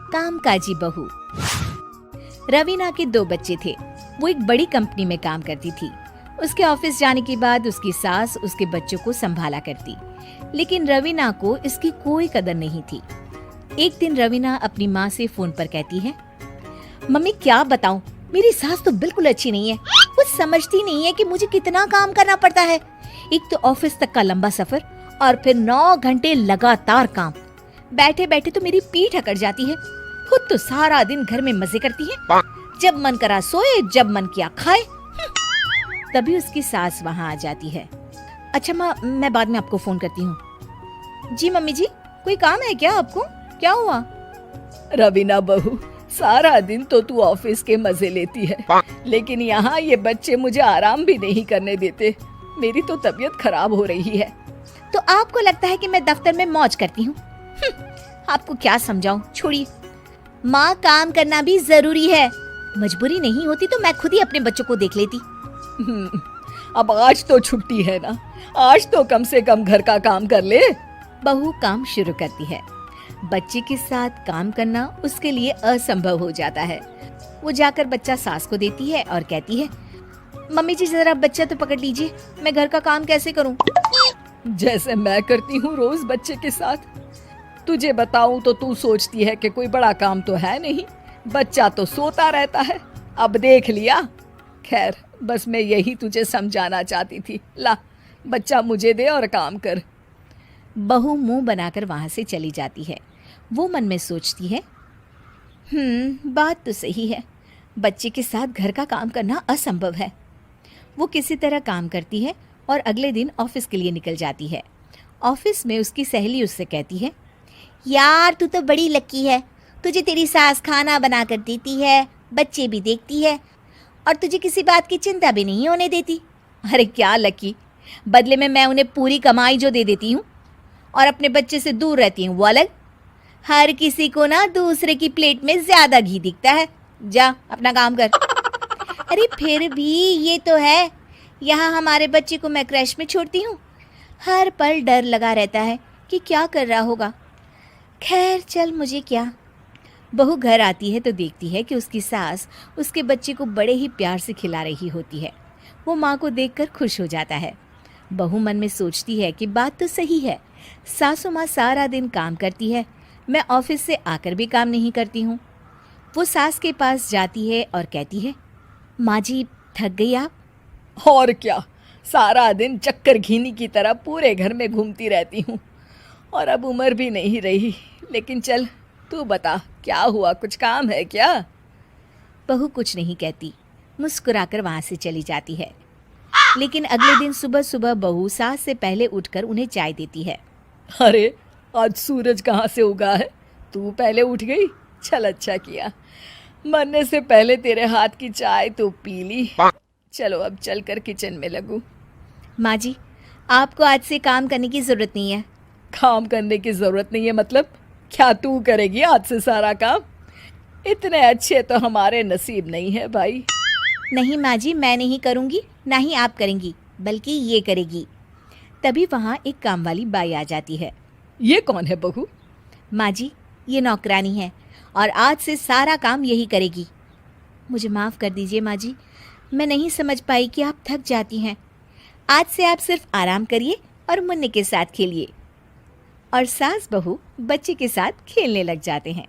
कामकाजी बहू। रवीना के 2 बच्चे थे। वो एक बड़ी कंपनी में काम करती थी। उसके ऑफिस जाने के बाद उसकी सास उसके बच्चों को संभाला करती, लेकिन रवीना को इसकी कोई कदर नहीं थी। एक दिन रवीना अपनी माँ से फोन पर कहती है, मम्मी क्या बताऊं, मेरी सास तो बिल्कुल अच्छी नहीं है। वो समझती नहीं है कि मुझे कितना काम करना पड़ता है। एक तो ऑफिस तक का लंबा सफर और फिर 9 घंटे लगातार काम। बैठे बैठे तो मेरी पीठ अकड़ जाती है। खुद तो सारा दिन घर में मजे करती है, जब मन करा सोए, जब मन किया खाए। तभी उसकी सास वहाँ आ जाती है। अच्छा माँ, मैं बाद में आपको फोन करती हूँ। जी मम्मी जी, कोई काम है क्या आपको? क्या हुआ? रवीना बहू, सारा दिन तो तू ऑफिस के मजे लेती है, लेकिन यहाँ ये बच्चे मुझे आराम भी नहीं करने देते। मेरी तो तबीयत खराब हो रही है। तो आपको लगता है कि मैं दफ्तर में मौज करती हूँ? आपको क्या समझाऊं, छोड़िए। माँ, काम करना भी जरूरी है। मजबूरी नहीं होती तो मैं खुद ही अपने बच्चों को देख लेती। अब आज तो छुट्टी है ना, आज तो कम से कम घर का काम कर ले। बहू काम शुरू करती है। बच्चे के साथ काम करना उसके लिए असंभव हो जाता है। वो जाकर बच्चा सास को देती है और कहती है, मम्मी जी जरा बच्चा तो पकड़ लीजिए, मैं घर का काम कैसे करूं? जैसे मैं करती हूँ रोज बच्चे के साथ। तुझे बताऊं तो तू सोचती है कि कोई बड़ा काम तो है नहीं, बच्चा तो सोता रहता है। अब देख लिया। खैर, बस मैं यही तुझे समझाना चाहती थी। ला, बच्चा मुझे दे और काम कर। बहू मुंह बनाकर वहां से चली जाती है। वो मन में सोचती है, बात तो सही है, बच्चे के साथ घर का काम करना असंभव है। वो किसी तरह काम करती है और अगले दिन ऑफिस के लिए निकल जाती है। ऑफिस में उसकी सहेली उससे कहती है, यार तू तो बड़ी लकी है, तुझे तेरी सास खाना बना कर देती है, बच्चे भी देखती है और तुझे किसी बात की चिंता भी नहीं होने देती। अरे क्या लकी, बदले में मैं उन्हें पूरी कमाई जो दे देती हूँ और अपने बच्चे से दूर रहती हूँ वो अलग। हर किसी को ना दूसरे की प्लेट में ज्यादा घी दिखता है। जा अपना काम कर। अरे फिर भी ये तो है, यहाँ हमारे बच्चे को मैं क्रैश में छोड़ती हूँ, हर पल डर लगा रहता है कि क्या कर रहा होगा। खैर चल, मुझे क्या। बहू घर आती है तो देखती है कि उसकी सास उसके बच्चे को बड़े ही प्यार से खिला रही होती है। वो माँ को देखकर खुश हो जाता है। बहू मन में सोचती है कि बात तो सही है, सासू माँ सारा दिन काम करती है, मैं ऑफिस से आकर भी काम नहीं करती हूँ। वो सास के पास जाती है और कहती है, माँ जी थक गई आप? और क्या, सारा दिन चक्कर घीनी की तरह पूरे घर में घूमती रहती हूँ और अब उम्र भी नहीं रही। लेकिन चल तू बता, क्या हुआ, कुछ काम है क्या? बहू कुछ नहीं कहती, मुस्कुराकर वहाँ से चली जाती है। लेकिन अगले दिन सुबह सुबह बहू सास से पहले उठकर उन्हें चाय देती है। अरे आज सूरज कहाँ से उगा है, तू पहले उठ गई। चल अच्छा किया, मरने से पहले तेरे हाथ की चाय तो पी ली। चलो अब चलकर किचन में लगूं। माँ जी, आपको आज से काम करने की जरूरत नहीं है। काम करने की जरूरत नहीं है मतलब? क्या तू करेगी आज से सारा काम? इतने अच्छे तो हमारे नसीब नहीं है भाई। नहीं माँ जी, मैं नहीं करूँगी, ना ही आप करेंगी, बल्कि ये करेगी। तभी वहाँ एक काम वाली बाई आ जाती है। ये कौन है बहू? माँ जी, ये नौकरानी है और आज से सारा काम यही करेगी। मुझे माफ़ कर दीजिए माँ जी, मैं नहीं समझ पाई कि आप थक जाती हैं। आज से आप सिर्फ आराम करिए और मुन्ने के साथ खेलिए। और सास बहू बच्चे के साथ खेलने लग जाते हैं।